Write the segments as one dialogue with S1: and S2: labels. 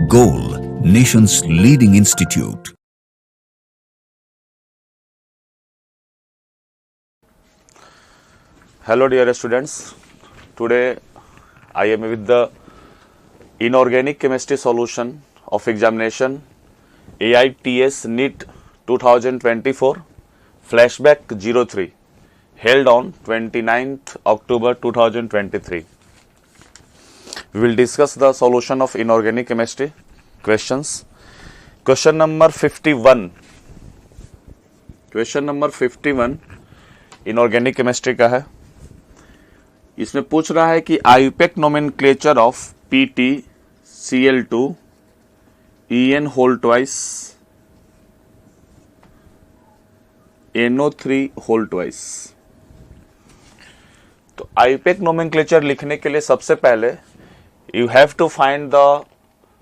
S1: Goal, nation's leading institute.
S2: Hello dear students, today I am with the inorganic chemistry solution of examination AITS NEET 2024 flashback 03 held on 29th October 2023. We will discuss the solution of inorganic chemistry questions. Question number 51 inorganic chemistry का है. इसमें पूछ रहा है कि IUPAC nomenclature of PT Cl2 En whole twice NO3 whole twice. तो IUPAC nomenclature लिखने के लिए सबसे पहले you have to find the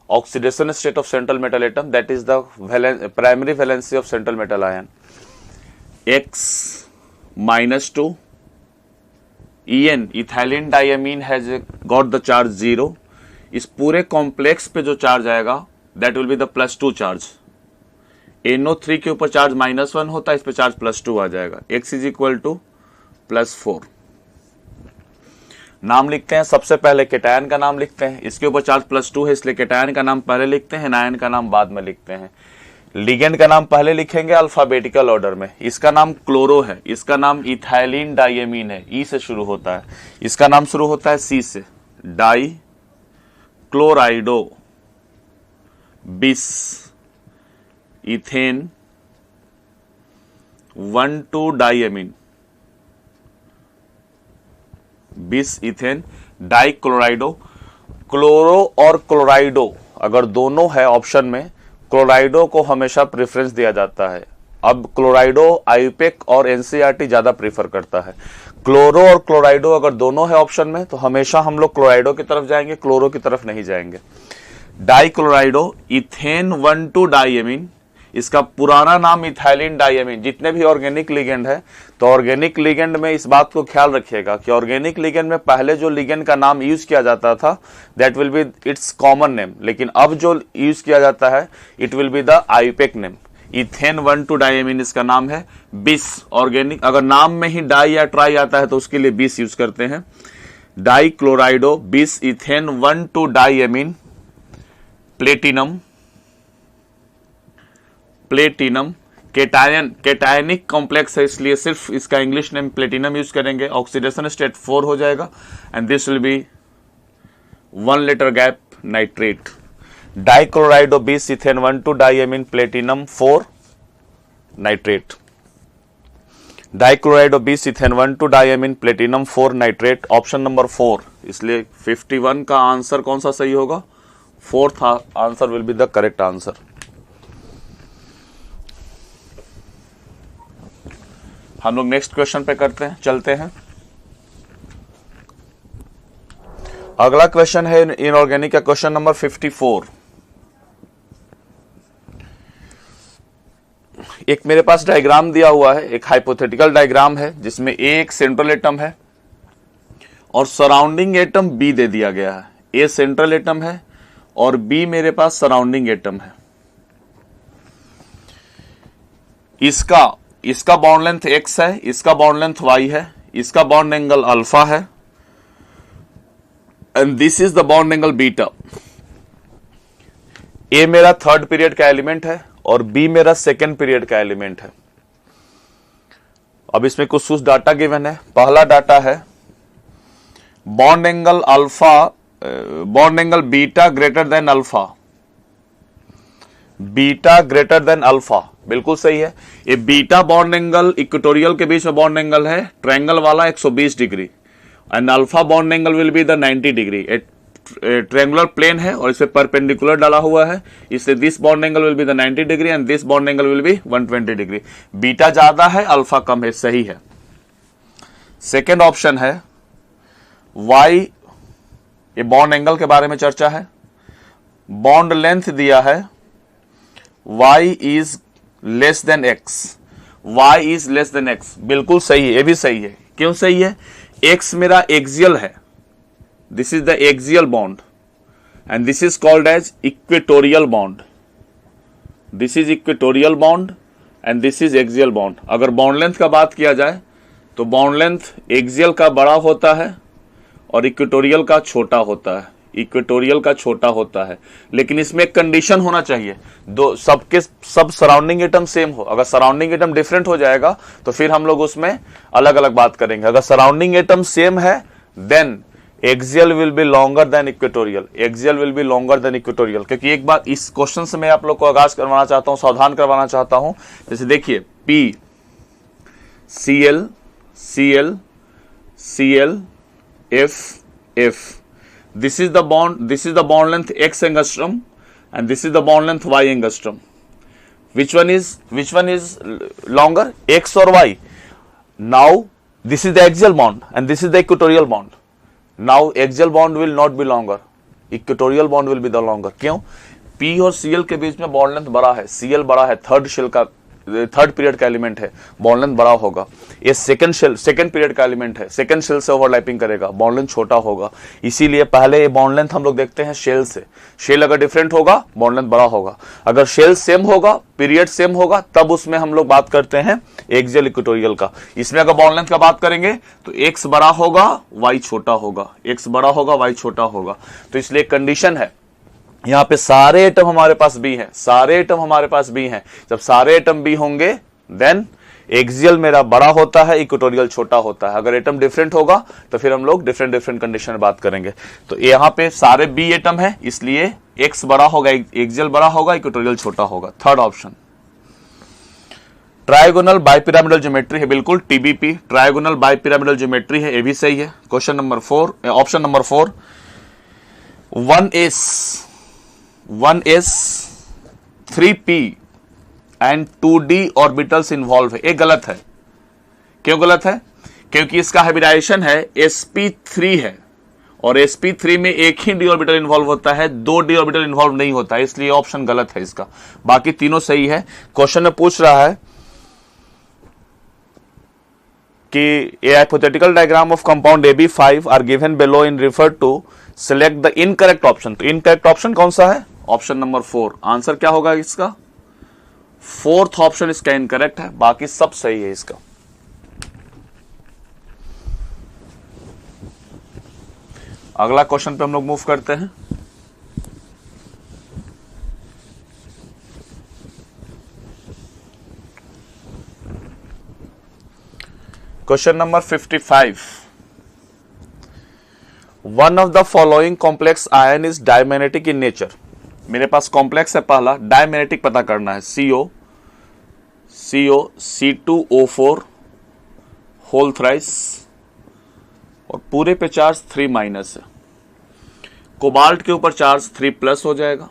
S2: oxidation state of central metal atom, that is the primary valency of central metal ion. X -2 En ethylene diamine has got the charge 0. इस पूरे complex पे जो charge आएगा that will be the +2 charge. NO3 के ऊपर charge -1 होता है, इस पे चार्ज +2 आ जाएगा. X is equal to +4. नाम लिखते हैं. सबसे पहले केटायन का नाम लिखते हैं. इसके ऊपर चार्ज +2 है, इसलिए केटायन का नाम पहले लिखते हैं, आयन का नाम बाद में लिखते हैं. लिगेंड का नाम पहले लिखेंगे अल्फाबेटिकल ऑर्डर में. इसका नाम क्लोरो है, इसका नाम इथाइलिन डायमीन है, ई से शुरू होता है. इसका नाम शुरू होता है सी से, die chlorido bis ethane 1,2 diamine बिस इथेन डाई क्लोराइडो. क्लोरो और क्लोराइडो अगर दोनों है ऑप्शन में, क्लोराइडो को हमेशा प्रेफरेंस दिया जाता है. अब क्लोराइडो आईयूपैक और एनसीईआरटी ज्यादा प्रेफर करता है. क्लोरो और क्लोराइडो अगर दोनों है ऑप्शन में तो हमेशा हम लोग क्लोराइडो की तरफ जाएंगे, क्लोरो की तरफ नहीं जाएंगे. डाई क्लोराइडो इथेन 1,2 डायमीन, इसका पुराना नाम इथाइलिन डायमीन. जितने भी ऑर्गेनिक लिगेंड है तो ऑर्गेनिक लिगेंड में इस बात को ख्याल रखिएगा कि ऑर्गेनिक लिगेंड में पहले जो लिगेंड का नाम यूज किया जाता था that will B it's common name, लेकिन अब जो यूज किया जाता है it will be the IUPAC name. Ethane 1,2 diamine इसका नाम है. बिस ऑर्गेनिक अगर नाम में ही डाई या ट्राई आता है तो उसके लिए बिस यूज करते हैं. Di chlorido bis ethane 1,2 diamine platinum cationic complex है, इसलिए सिर्फ इसका इंग्लिश नेम प्लेटिनम यूज करेंगे. ऑक्सीडेशन स्टेट 4 हो जाएगा and this will be 1 litre gap nitrate. Dichlorido bis ethane 1,2 diamine platinum 4 nitrate. Dichlorido bis ethane 1,2 diamine platinum 4 nitrate. Option number 4. इसलिए 51 का answer कौन सा सही होगा? 4th answer will be the correct answer. हम लोग नेक्स्ट क्वेश्चन पे चलते हैं. अगला क्वेश्चन है इनऑर्गेनिक का क्वेश्चन नंबर 54. एक मेरे पास डायग्राम दिया हुआ है, एक हाइपोथेटिकल डायग्राम है जिसमें ए एक सेंट्रल एटम है और सराउंडिंग एटम बी दे दिया गया है. ए सेंट्रल एटम है और बी मेरे पास सराउंडिंग एटम है. इसका बॉन्ड लेंथ x है, इसका बॉन्ड लेंथ y है, इसका बॉन्ड एंगल अल्फा है and this is the bond angle beta. ए मेरा 3rd पीरियड का एलिमेंट है और बी मेरा 2nd पीरियड का एलिमेंट है. अब इसमें कुछ डाटा गिवन है. पहला डाटा है bond angle beta greater than alpha. Beta greater than alpha बिल्कुल सही है. ये बीटा बॉन्ड एंगल इक्वेटोरियल के बीच में बॉन्ड एंगल है, ट्रायंगल वाला 120 degree and alpha bond angle will be the 90 degree. Triangular plane है और इस पे परपेंडिकुलर डाला हुआ है, इसलिए this bond angle will be the 90 degree and this bond angle will be 120 degree. Beta ज्यादा है, अल्फा कम है, सही है. सेकेंड ऑप्शन है वाई. ये बॉन्ड एंगल के बारे में चर्चा है. बॉन्ड लेंथ दिया है y is less than x. y is less than x बिल्कुल सही है, ये भी सही है. क्यों सही है? x मेरा एक्सियल है, this is the axial bond and this is called as equatorial bond. This is equatorial bond and this is axial bond. अगर बॉन्ड लेंथ का बात किया जाए तो बॉन्ड लेंथ एक्सियल का बड़ा होता है और इक्वेटोरियल का छोटा होता है, इक्वेटोरियल का छोटा होता है। लेकिन इसमें एक कंडीशन होना चाहिए, दो सबके सब सराउंडिंग एटम सेम हो। अगर सराउंडिंग एटम डिफरेंट हो जाएगा तो फिर हम लोग उसमें अलग अलग बात करेंगे। अगर सराउंडिंग एटम सेम है then axial will be longer than equatorial, axial will be longer than equatorial. क्योंकि एक बात इस क्वेश्चन से मैं आप लोग को आगाज करवाना चाहता हूं, सावधान करवाना चाहता हूं। जैसे देखिए P Cl Cl Cl F F, this is the bond length x angstrom and this is the bond length y angstrom. Which one is longer, x or y? Now this is the axial bond and this is the equatorial bond. Now axial bond will not be longer, equatorial bond will be the longer. क्यों? P और Cl के बीच में bond length बड़ा है, Cl बड़ा है, third period का element है, बॉन्ड लेंथ बड़ा होगा। ये सेकंड पीरियड का एलिमेंट है, सेकंड शेल से ओवरलैपिंग करेगा, बॉन्ड लेंथ छोटा होगा। इसीलिए पहले ये बॉन्ड लेंथ हम लोग देखते हैं शेल से। शेल अगर डिफरेंट होगा बॉन्ड लेंथ बड़ा होगा, अगर शेल सेम होगा, पीरियड सेम होगा, तब उसमें हम लोग बात करते हैं एक्सियल इक्वेटोरियल का। इसमें अगर बॉन्ड लेंथ का बात करेंगे तो एक्स बड़ा होगा, वाई छोटा होगा, एक्स बड़ा होगा, वाई छोटा होगा। तो इसलिए कंडीशन है, यहां पे सारे एटम हमारे पास बी हैं, सारे एटम हमारे पास बी हैं। जब सारे एटम बी होंगे देन एक्सियल मेरा बड़ा होता है, इक्वेटोरियल छोटा होता है। अगर एटम डिफरेंट होगा तो फिर हम लोग डिफरेंट कंडीशन में बात करेंगे। तो यहां पे सारे बी एटम है, इसलिए एक्स बड़ा होगा, एक्सियल बड़ा होगा, इक्वेटोरियल छोटा होगा। Third option trigonal bipyramidal geometry है, बिल्कुल टीबीपी, ट्रायगोनल बाइपिरामिडल ज्योमेट्री है, ये भी सही है। Question number 4, option number 4, 1s 3p and 2d orbitals involve है। ये गलत है। क्यों गलत है? क्योंकि इसका हाइब्रिडाइजेशन है sp3 है और sp3 में एक ही d ऑर्बिटल इन्वॉल्व होता है, दो d ऑर्बिटल इन्वॉल्व नहीं होता है, इसलिए ऑप्शन गलत है इसका। बाकी तीनों सही है। क्वेश्चन में पूछ रहा है कि a hypothetical diagram of compound AB5 are given below in refer to, select the incorrect option. तो इनकरेक्ट ऑप्शन कौन सा है? Option number 4। आंसर क्या होगा इसका? फोर्थ ऑप्शन इसका इनकरेक्ट है, बाकी सब सही है इसका। अगला क्वेश्चन पे हम लोग मूव करते हैं। Question number 55, one of the following complex ion is diamagnetic in nature. मेरे पास कॉम्प्लेक्स है पहला, डायमैग्नेटिक पता करना है। CO C2O4 होल थ्राइस और पूरे पे चार्ज 3- है। कोबाल्ट के ऊपर चार्ज 3+ हो जाएगा।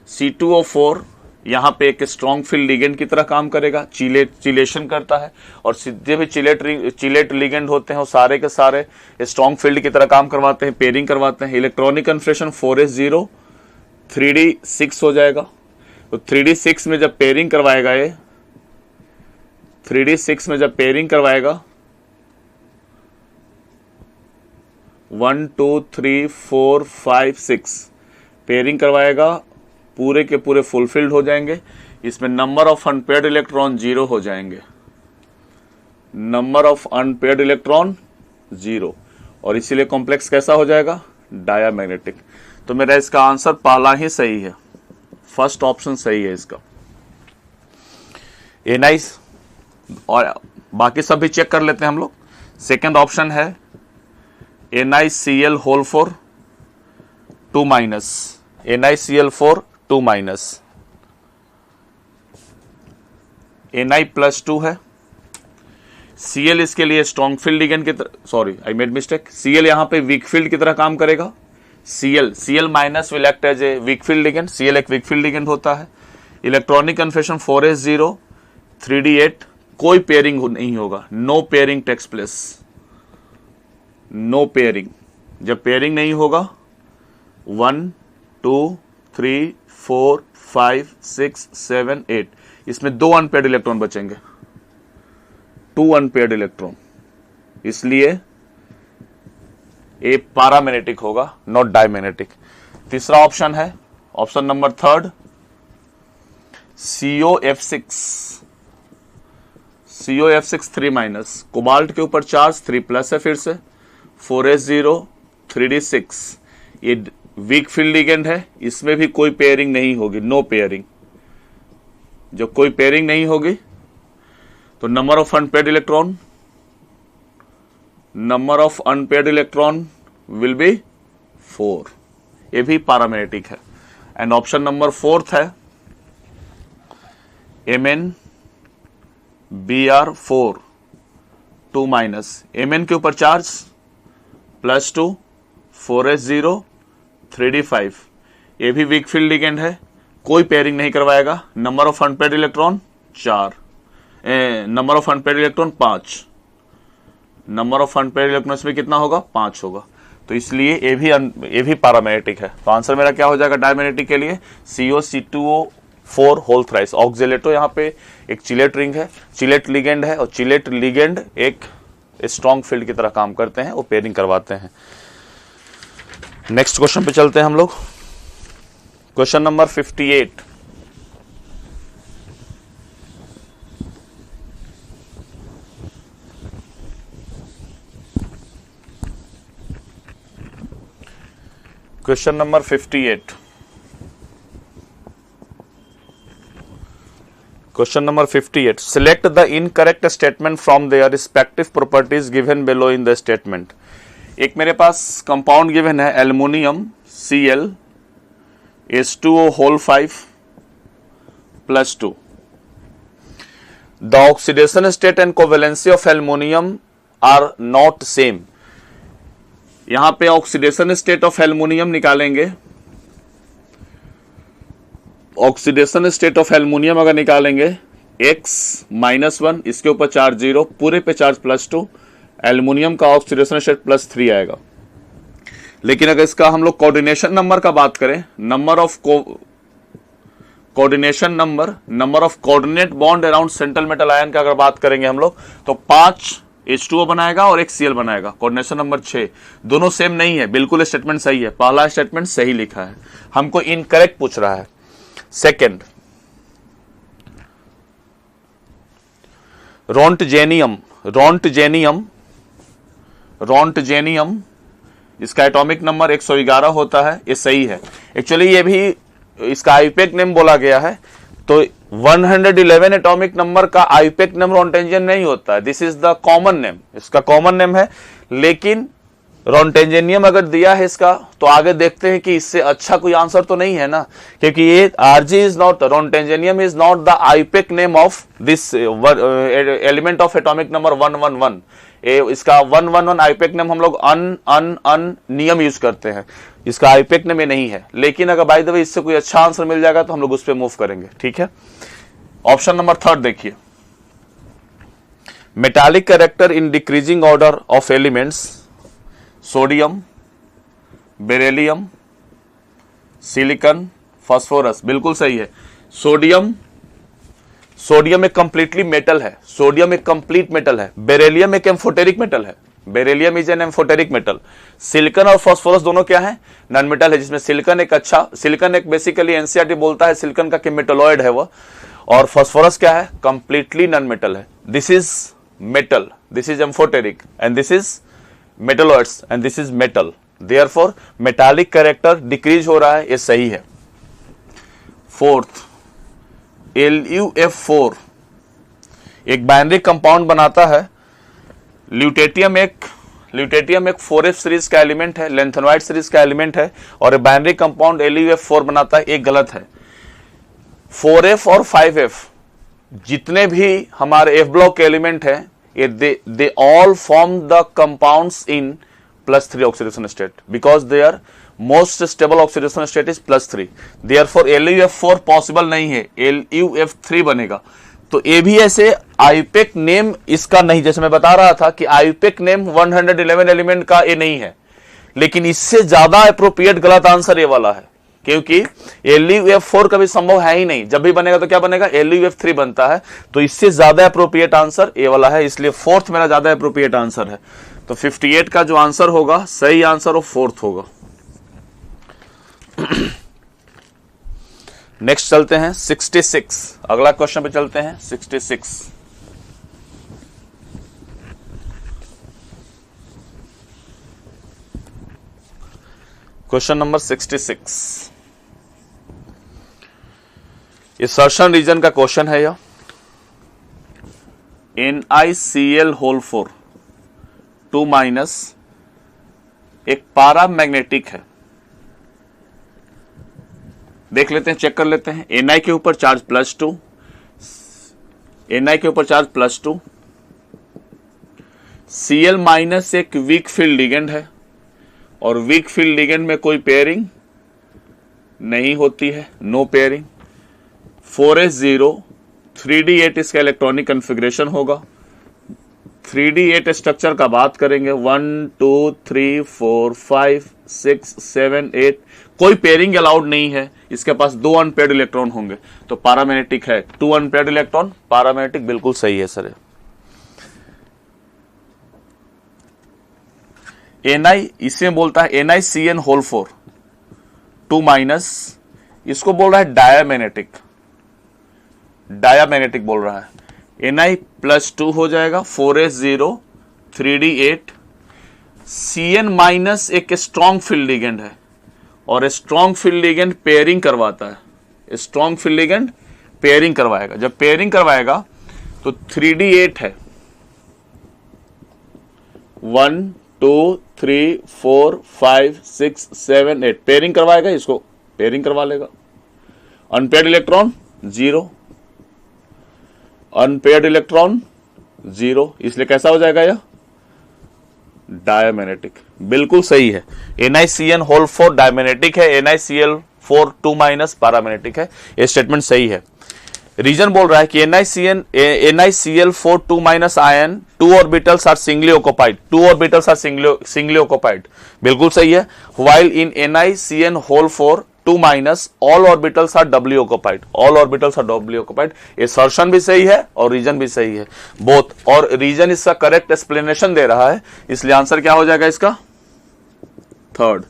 S2: C2O4 यहां पे एक स्ट्रॉन्ग फील्ड लिगेंड की तरह काम करेगा, चिलेशन करता है, और जितने भी चिलेट लिगेंड होते हैं वो सारे के सारे स्ट्रॉन्ग फील्ड की तरह काम करवाते हैं, पेयरिंग करवाते हैं। इलेक्ट्रॉनिक कन्फर्मेशन 4s0 3d6 हो जाएगा। तो 3d6 में जब पेयरिंग करवाएगा, ये 3d6 में जब पेयरिंग करवाएगा 1 2 3 4 5 6 पेयरिंग करवाएगा, पूरे के पूरे फुलफिल्ड हो जाएंगे। इसमें नंबर ऑफ अनपेयर्ड इलेक्ट्रॉन 0 हो जाएंगे, नंबर ऑफ अनपेयर्ड इलेक्ट्रॉन 0, और इसीलिए कॉम्प्लेक्स कैसा हो जाएगा? डायमैग्नेटिक। तो मेरा इसका आंसर पहला ही सही है, फर्स्ट ऑप्शन सही है इसका। A nice. और बाकी सब भी चेक कर लेते हैं हम लोग। सेकंड ऑप्शन है NiCl होल 4 2-, NiCl4 2-, Ni+2 है। Cl इसके लिए स्ट्रॉन्ग फील्ड लिगेंड की तरह, sorry I made mistake, Cl यहां पे वीक फील्ड की तरह काम करेगा। Cl- will act as a weak field ligand, Cl एक वीक फील्ड लिगेंड होता है। इलेक्ट्रॉनिक कन्फर्मेशन 4s0 3d8, कोई पेयरिंग नहीं होगा, no pairing takes place, no pairing. जब पेयरिंग नहीं होगा 1 2 3 4 5 6 7 8, इसमें 2 अनपेयर्ड इलेक्ट्रॉन बचेंगे, 2 अनपेयर्ड इलेक्ट्रॉन, इसलिए ए पैरामैग्नेटिक होगा, नॉट डायमैग्नेटिक। तीसरा ऑप्शन है option number third COF6 3 minus, cobalt के ऊपर चार्ज 3 प्लस है, फिर से 4s0 3d6, ये वीक फील्ड लिगेंड है, इसमें भी कोई पेयरिंग नहीं होगी, नो पेयरिंग। जब कोई पेयरिंग नहीं होगी तो number of unpaired electron will be 4, ये भी पैरामैग्नेटिक है। एंड ऑप्शन नंबर फोर्थ है MnBr4 2 माइनस, Mn के ऊपर चार्ज +2 4s0 3d5, ये भी वीक फील्ड लिगेंड है, कोई पेयरिंग नहीं करवाएगा। Number of unpaired electron 4, number of unpaired electron 5, number of unpaired electron इसमें कितना होगा 5 होगा, तो इसलिए ये भी पैरामैग्नेटिक है। तो आंसर मेरा क्या हो जाएगा डायमैग्नेटिक के लिए COC2O4 होल थ्राइस। ऑक्जेलेटो यहाँ पे एक चिलेट रिंग है, चिलेट लिगेंड है, और चिलेट लिगेंड एक स्ट्रॉन्ग फील्ड की तरह काम करते हैं, वो पेयरिंग करवाते हैं। नेक्स्ट क्वेश्चन पे चलते हैं हम लोग। Question number 58, question number 58, question number 58, select the incorrect statement from their respective properties given below in the statement. एक मेरे पास कंपाउंड गिवन है aluminium Cl H2O whole 5 +2। The oxidation state and covalency of aluminium are not same. यहां पे oxidation state of aluminium निकालेंगे, oxidation state of aluminium अगर निकालेंगे X-1, इसके ऊपर चार्ज 0, पूरे पे चार्ज +2, एल्युमिनियम का ऑक्सीडेशन स्टेट +3 आएगा। लेकिन अगर इसका हम लोग कोऑर्डिनेशन नंबर का बात करें, number of coordination number, number of coordinate bond around central metal ion का अगर बात करेंगे हम लोग, तो 5 H2O बनाएगा और 1 Cl बनाएगा। कोऑर्डिनेशन नंबर 6, दोनों सेम नहीं है, बिल्कुल स्टेटमेंट सही है, पहला स्टेटमेंट सही लिखा है, हमको इनकरेक्ट पूछ रहा है। सेकेंड, रोंटजेनियम इसका एटॉमिक नंबर 111 होता है, ये सही है। एक्चुअली ये भी इसका आईपेक नेम बोला गया है, तो 111 एटॉमिक नंबर का आईपेक नेम रोंटेंजियम नहीं होता है, this is the common name, इसका कॉमन नेम है। लेकिन रोंटेंजेनियम अगर दिया है इसका, तो आगे देखते हैं कि इससे अच्छा कोई आंसर तो नहीं है ना, क्योंकि ये Rg is not, roentgenium is not the IUPAC name of this element of atomic number 111। इसका 111 आईपेक नेम हम लोग अन नियम यूज करते हैं, इसका आईपेक नेम ये नहीं है। लेकिन अगर बाय द वे इससे कोई अच्छा आंसर मिल जाएगा तो हम लोग उस पर मूव करेंगे, ठीक है। ऑप्शन नंबर 3 देखिए, metallic character in decreasing order of elements, sodium, beryllium, silicon, phosphorus, बिल्कुल सही है। सोडियम एक कंप्लीटली मेटल है, सोडियम एक कंप्लीट मेटल है। बेरिलियम एक एम्फोटेरिक मेटल है, beryllium is an amphoteric metal. Silicon और फास्फोरस दोनों क्या है, नॉन मेटल है, जिसमें सिलिकॉन एक बेसिकली एनसीईआरटी बोलता है सिलिकॉन का कि मेटलॉइड है वह, और फास्फोरस क्या है, कंप्लीटली नॉन मेटल है। This is metal, this is amphoteric, and this is metalloids, and this is metal, therefore metallic character decrease हो रहा है, ये सही है। फोर्थ, LuF4 एक बाइनरी कंपाउंड बनाता है। ल्यूटेटियम एक 4f सीरीज का एलिमेंट है, लेंथेनॉइड सीरीज का एलिमेंट है, और बाइनरी कंपाउंड LuF4 बनाता है, एक गलत है। 4f और 5f जितने भी हमारे F ब्लॉक के एलिमेंट हैं, they all form the compounds in +3 oxidation state because their most stable oxidation state is +3. Therefore LuF4 possible नहीं है, LuF3 बनेगा। तो ये भी ऐसे आईपेक नेम इसका नहीं, जैसे मैं बता रहा था कि आईपेक नेम 111 एलिमेंट का ये नहीं है, लेकिन इससे ज्यादा अप्रोप्रिएट गलत आंसर ये वाला है, क्योंकि LuF4 कभी संभव है ही नहीं, जब भी बनेगा तो क्या बनेगा, LuF3 बनता है। तो इससे ज्यादा अप्रोप्रिएट आंसर ए वाला है, इसलिए फोर्थ मेरा ज्यादा अप्रोप्रिएट आंसर है। तो 58 का जो आंसर होगा, सही आंसर वो फोर्थ होगा। नेक्स्ट चलते हैं 66, अगला क्वेश्चन पे चलते हैं 66। क्वेश्चन नंबर 66, इंसर्शन रीजन का क्वेश्चन है यह। NiCl होल 4 2 माइनस एक पारा मैग्नेटिक है। देख लेते हैं, चेक कर लेते हैं। Na के ऊपर चार्ज +2, Na के ऊपर चार्ज +2, Cl माइनस एक वीक फील्ड लिगेंड है और वीक फील्ड लिगेंड में कोई पेयरिंग नहीं होती है, नो पेयरिंग। 4s0 3d8 इसका इलेक्ट्रॉनिक कन्फिग्रेशन होगा। 3d8 स्ट्रक्चर का बात करेंगे, 1 2 3 4 5 6 7 8, कोई पेयरिंग अलाउड नहीं है। इसके पास 2 अनपेयर्ड इलेक्ट्रॉन होंगे तो पैरामैग्नेटिक है। 2 अनपेयर्ड इलेक्ट्रॉन पैरामैग्नेटिक, बिल्कुल सही है सर। Na इसमें बोलता है NiCN होल 4 2 माइनस, इसको बोल रहा है डायामैग्नेटिक, डायामैग्नेटिक बोल रहा है। Na +2 हो जाएगा, 4s0 3d8। Cn माइनस एक स्ट्रॉन्ग फील्ड लिगेंड है और स्ट्रॉन्ग फील्ड लिगेंड पेयरिंग करवाता है। स्ट्रॉन्ग फील्ड लिगेंड पेयरिंग करवाएगा। जब पेयरिंग करवाएगा तो 3d8 है, 1 2 3 4 5 6 7 8, पेयरिंग करवाएगा, इसको पेयरिंग करवा लेगा। अनपेयर्ड इलेक्ट्रॉन 0, अनपेयर्ड इलेक्ट्रॉन 0, इसलिए कैसा हो जाएगा यह? डायमैग्नेटिक, बिल्कुल सही है। NiCN होल 4 डायमैग्नेटिक है, NiCl4 2 माइनस पैरामैग्नेटिक है। यह स्टेटमेंट सही है। रीजन बोल रहा है कि NiCl4 2 minus ion 2 orbitals are singly occupied, 2 orbitals are singly occupied, बिल्कुल सही है। While in NiCN whole 4 2 minus all orbitals are doubly occupied, all orbitals are doubly occupied. Assertion भी सही है और रीजन भी सही है, बोथ। और रीजन इसका करेक्ट एक्सप्लेनेशन दे रहा है, इसलिए आंसर क्या हो जाएगा इसका? Third.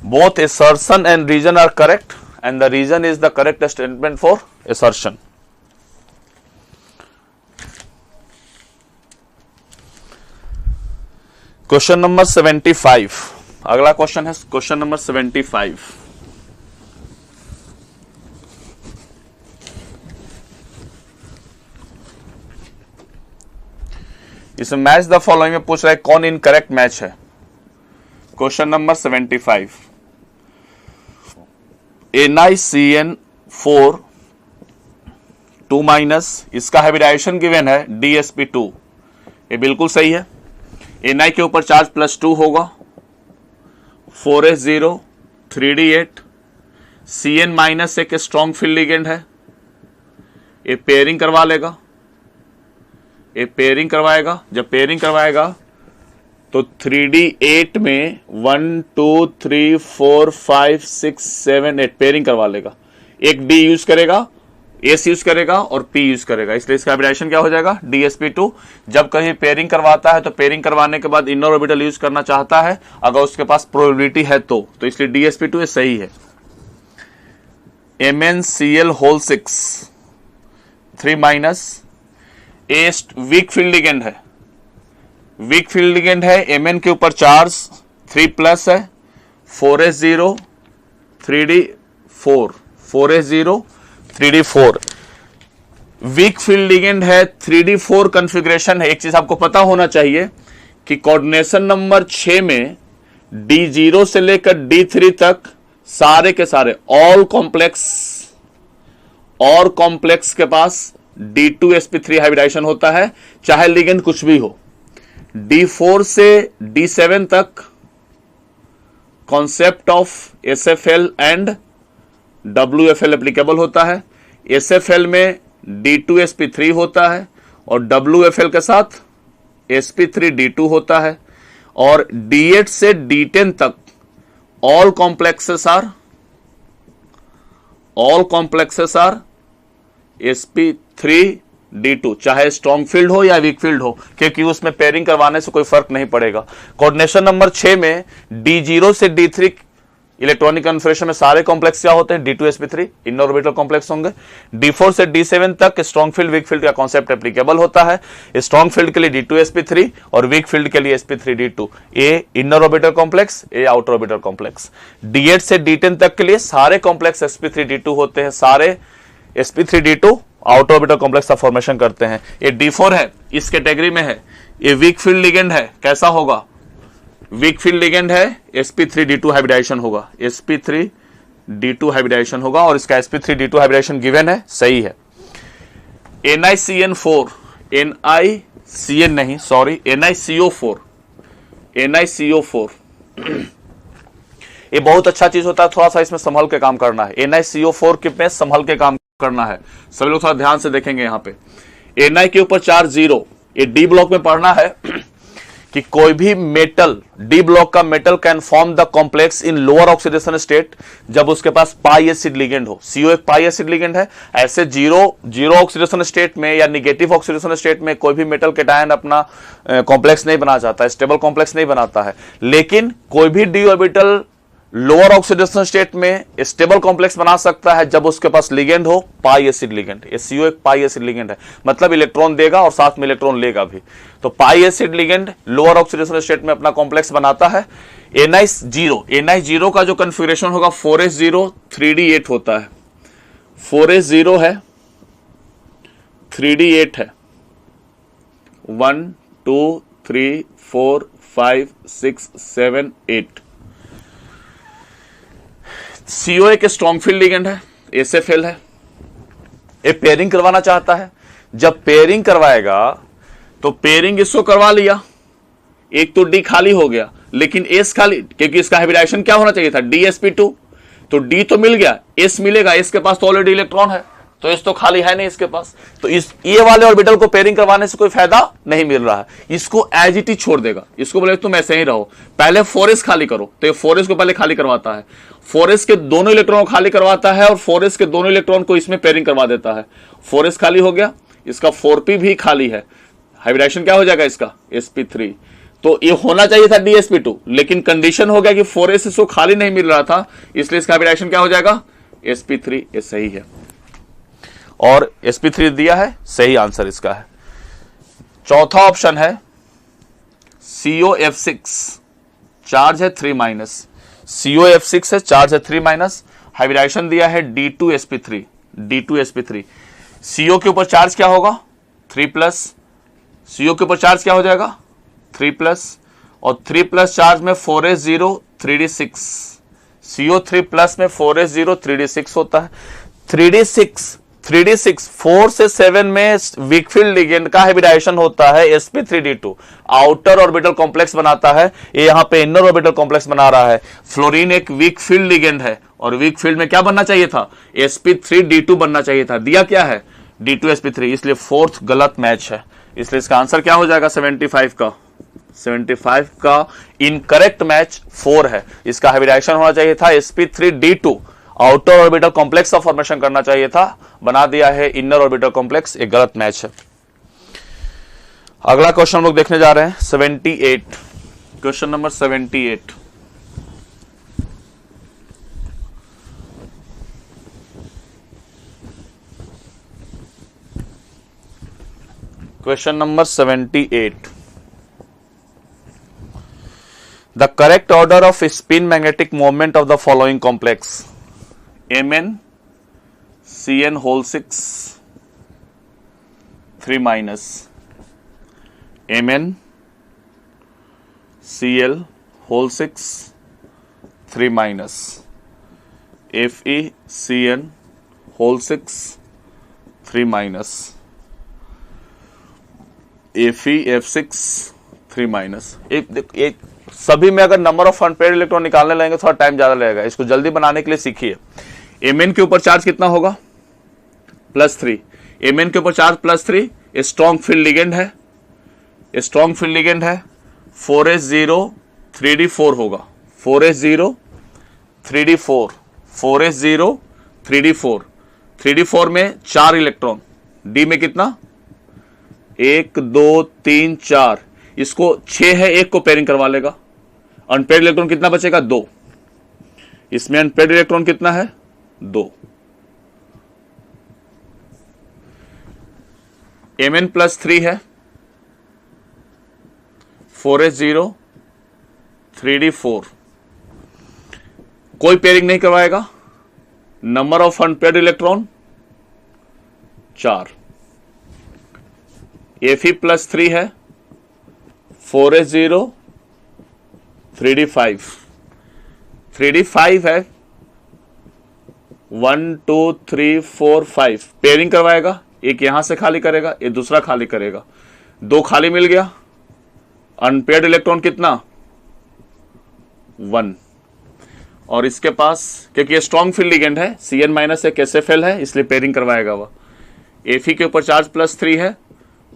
S2: Both assertion and reason are correct and the reason is the correct statement for assertion. Question number 75, अगला क्वेश्चन है क्वेश्चन नंबर 75। इसमें मैच द फॉलोइंग में पूछ रहा है कौन इनकरेक्ट मैच है। क्वेश्चन नंबर 75, NiCN4 2 माइनस, इसका हाइब्रिडाइजेशन गिवन है DsP2, ये बिल्कुल सही है। Na के ऊपर चार्ज +2 होगा, 4s0 3d8, Cn माइनस एक स्ट्रॉन्ग फील्ड लिगेंड है, ये पेयरिंग करवा लेगा, ये पेयरिंग करवाएगा। जब पेयरिंग करवाएगा तो 3d8 में 1 2 3 4 5 6 7 8 पेयरिंग करवा लेगा। एक D यूज करेगा, S यूज करेगा और P यूज करेगा, इसलिए इसका हाइब्रिडाइजेशन क्या हो जाएगा? DsP2। जब कहीं पेयरिंग करवाता है तो पेयरिंग करवाने के बाद इनर ऑर्बिटल यूज करना चाहता है, अगर उसके पास प्रोबेबिलिटी है तो इसलिए DsP2 ये सही है। MnCl होल 6 3 माइनस, ए वीक फील्ड लिगेंड है, वीक फील्ड लिगेंड है। Mn के ऊपर चार्ज 3+ है, 4s0 3d4, 4s0 3d4, week field ligand है, 3d4 कॉन्फ़िगरेशन है। एक चीज आपको पता होना चाहिए कि कोऑर्डिनेशन नंबर 6 में D0 से लेकर D3 तक सारे के सारे ऑल कॉम्प्लेक्स के पास D2sp3 हाइब्रिडाइजेशन होता है, चाहे लिगेंड कुछ भी हो। D4 से D7 तक concept of SFL and WFL applicable होता है। SFL में D2sp3 होता है और WFL के साथ sp3d2 होता है। और D8 से D10 तक ऑल कॉम्प्लेक्सेस आर sp3d2, चाहे स्ट्रॉन्ग फील्ड हो या वीक फील्ड हो, क्योंकि उसमें पेयरिंग करवाने से कोई फर्क नहीं पड़ेगा। कोऑर्डिनेशन नंबर 6 में D0 से D3 इलेक्ट्रॉनिक कन्फिगरेशन में सारे कॉम्प्लेक्स क्या होते हैं, D2sp3 इनर ऑर्बिटल कॉम्प्लेक्स होंगे। D4 से D7 तक स्ट्रॉन्ग फील्ड वीक फील्ड का कॉन्सेप्ट एप्लीकेबल होता है। स्ट्रॉन्ग फील्ड के लिए D2sp3 और वीक फील्ड के लिए sp3d2। A inner orbital complex, A outer orbital complex. D8 से D10 तक के लिए सारे कॉम्प्लेक्स sp3d2 होते हैं, सारे sp3d2 आउटर ऑर्बिटल कॉम्प्लेक्स का फॉर्मेशन करते हैं। ये D4 है, इस कैटेगरी में है, ये वीक फील्ड लिगेंड है, कैसा होगा, वीक फील्ड लिगेंड है, sp3d2 हाइब्रिडाइजेशन होगा, sp3d2 हाइब्रिडाइजेशन होगा, और इसका sp3d2 हाइब्रिडाइजेशन गिवन है, सही है। NiCN4, NiCN नहीं, सॉरी, NiCO4, NiCO4 ये बहुत अच्छा चीज होता है, थोड़ा सा इसमें संभल के काम करना है। NiCO4 के में संभल के काम करना है, सभी लोग थोड़ा ध्यान से देखेंगे। यहां पे Na के ऊपर चार्ज 0, ये डी ब्लॉक में पढ़ना है कि कोई भी मेटल, डी ब्लॉक का metal can form the complex in lower oxidation state जब उसके पास पाई एसिड लिगेंड हो। CO एक पाई एसिड लिगेंड है। ऐसे जीरो ऑक्सीडेशन स्टेट में या निगेटिव ऑक्सीडेशन स्टेट में कोई भी मेटल कैटायन अपना कॉम्प्लेक्स नहीं बना चाहता है, स्टेबल कॉम्प्लेक्स नहीं बनाता है। लेकिन कोई भी D orbital lower oxidation state में स्टेबल कॉम्प्लेक्स बना सकता है जब उसके पास लिगेंड हो पाई एसिड लिगेंड। ये CO एक पाई एसिड लिगेंड है, मतलब इलेक्ट्रॉन देगा और साथ में इलेक्ट्रॉन लेगा भी। तो pi acid ligand lower oxidation state में अपना कॉम्प्लेक्स बनाता है। NiCO का जो कन्फिगरेशन होगा 4s0 3d8 होता है। 4s0 है, 3d8 है, 1 2 3 4 5 6 7 8। CO एक स्ट्रॉन्ग फील्ड लिगेंड है, SFL है। ये पेयरिंग करवाना चाहता है। जब पेयरिंग करवाएगा तो पेयरिंग इसको करवा लिया, एक तो D खाली हो गया, लेकिन S खाली, क्योंकि इसका हाइब्रिडाइजेशन क्या होना चाहिए था, DsP2। तो D तो मिल गया, S मिलेगा, S के पास तो ऑलरेडी इलेक्ट्रॉन है, तो S तो खाली है नहीं इसके पास। तो इस ये वाले ऑर्बिटल को पेयरिंग करवाने से कोई फायदा नहीं मिल रहा है, इसको एज इट इज छोड़ देगा। इसको बोले तुम ऐसे ही रहो, पहले 4s खाली करो, तो ये 4s को पहले खाली करवाता है, 4s के दोनों इलेक्ट्रॉन को खाली करवाता है और 4s के दोनों इलेक्ट्रॉन को इसमें पेयरिंग करवा देता है। 4s खाली हो गया, इसका 4p भी खाली है, हाइब्रिडाइजेशन क्या हो जाएगा इसका, sp3। तो ये होना चाहिए था DsP2, लेकिन कंडीशन हो गया कि 4s इसको खाली नहीं मिल रहा था, इसलिए इसका हाइब्रिडाइजेशन क्या हो जाएगा, sp3। ये सही है, और sp3 दिया है, सही आंसर इसका है। चौथा ऑप्शन है COF6, चार्ज है 3-, COF6 है, चार्ज है 3-, हाइब्रिडाइजेशन दिया है D2sp3, D2sp3। CO के ऊपर चार्ज क्या होगा, 3+, CO के ऊपर चार्ज क्या हो जाएगा, 3+, और 3+ चार्ज में 4s0 3d6, CO3+ में 4s0 3d6 होता है। 3d6 4 से 7 में वीक फील्ड लिगेंड का हाइब्रिडाइजेशन होता है sp3d2, आउटर ऑर्बिटल कॉम्प्लेक्स बनाता है। ये यहां पे इनर ऑर्बिटल कॉम्प्लेक्स बना रहा है। फ्लोरीन एक वीक फील्ड लिगेंड है, और वीक फील्ड में क्या बनना चाहिए था, sp3d2 बनना चाहिए था, दिया क्या है, D2sp3, इसलिए फोर्थ गलत मैच है। इसलिए इसका आंसर क्या हो जाएगा, 75 का इनकरेक्ट मैच 4 है। इसका हाइब्रिडाइजेशन होना चाहिए था sp3d2, आउटर ऑर्बिटल कॉम्प्लेक्स का फॉर्मेशन करना चाहिए था, बना दिया है इनर ऑर्बिटल कॉम्प्लेक्स, एक गलत मैच है। अगला क्वेश्चन हम लोग देखने जा रहे हैं 78, question number 78। Question number 78, the correct order of spin magnetic moment of the following complex, Mn Cn whole 6 3-, Mn Cl whole 6 3-, Fe Cn whole 6 3-, Fe F6 3-। एक सभी में अगर नंबर ऑफ अनपेयर्ड इलेक्ट्रॉन निकालने लगेंगे थोड़ा टाइम ज्यादा लगेगा, इसको जल्दी बनाने के लिए सीखिए। Mn के ऊपर चार्ज कितना होगा, +3। Mn के ऊपर चार्ज +3, स्ट्रॉन्ग फील्ड लिगेंड है, स्ट्रॉन्ग फील्ड लिगेंड है, 4s0 3d4 होगा, 4s0 3d4, 4s0 3d4, 3d4 में 4 इलेक्ट्रॉन, D में कितना, 1 2 3 4, इसको 6 है, 1 को पेयरिंग करवा लेगा, अनपेयर्ड इलेक्ट्रॉन कितना बचेगा, 2। इसमें अनपेयर्ड इलेक्ट्रॉन कितना है? 2। Mn+3 है, 4s0 3d4। कोई पेयरिंग नहीं करवाएगा। Number of unpaired electron 4। Fe+3 है, 4s0 3d5। 3d5 है, 1 2 3 4 5। पेयरिंग करवाएगा, एक यहां से खाली करेगा, एक दूसरा खाली करेगा, 2 खाली मिल गया। अनपेयर्ड इलेक्ट्रॉन कितना? 1। और इसके पास, क्योंकि ये स्ट्रॉन्ग फील्ड लिगेंड है, Cn- SFL है, इसलिए पेयरिंग करवाएगा वह। Fe के ऊपर चार्ज +3 है,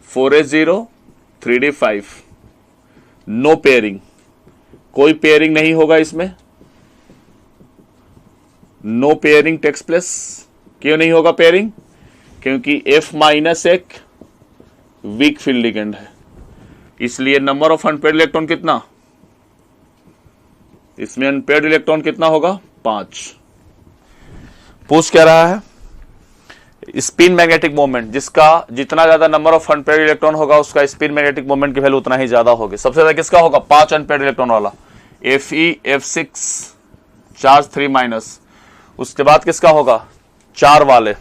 S2: 4s0 3d5। नो पेयरिंग, कोई पेयरिंग नहीं होगा इसमें। No pairing takes place. क्यों नहीं होगा पेयरिंग? क्योंकि F- एक वीक फील्ड लिगेंड है, इसलिए नंबर ऑफ अनपेयर्ड इलेक्ट्रॉन कितना? इसमें अनपेयर्ड इलेक्ट्रॉन कितना होगा? 5। पूछ क्या रहा है? स्पिन मैग्नेटिक मोमेंट, जिसका जितना ज्यादा नंबर ऑफ अनपेयर्ड इलेक्ट्रॉन होगा उसका स्पिन मैग्नेटिक मोमेंट की वैल्यू उतना ही ज्यादा होगी। सबसे ज्यादा किसका होगा? 5 अनपेयर्ड इलेक्ट्रॉन वाला। Fe F6 charge 3-। उसके बाद किसका होगा? 4 वाले